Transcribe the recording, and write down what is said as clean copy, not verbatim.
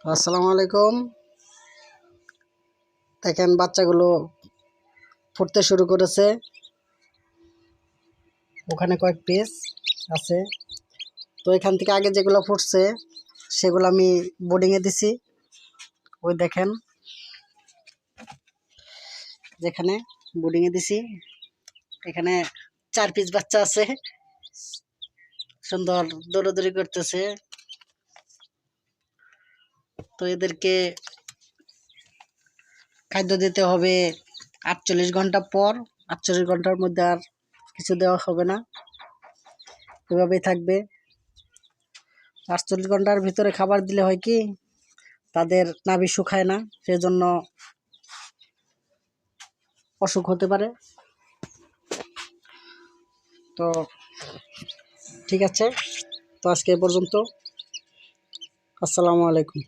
আসসালামু আলাইকুম। দেখেন বাচ্চাগুলো ফুটতে শুরু করেছে। ওখানে কয়েক পিস আছে। তো এখান থেকে আগে যেগুলো ফুটছে সেগুলো আমি বোর্ডিংয়ে দিছি। ওই দেখেন যেখানে বোর্ডিংয়ে দিছি এখানে 4 পিস বাচ্চা আছে, সুন্দর দৌড়াদৌড়ি করতেছে। তো এদেরকে খাদ্য দিতে হবে 48 ঘন্টা পর। 48 ঘন্টার মধ্যে আর কিছু দেওয়া হবে না, এভাবেই থাকবে। 48 ঘন্টার ভিতরে খাবার দিলে হয় কি, তাদের নাভি শুকায় না, সেজন্য অসুখ হতে পারে। তো ঠিক আছে, তো আজকে এ পর্যন্ত। আসসালামু আলাইকুম।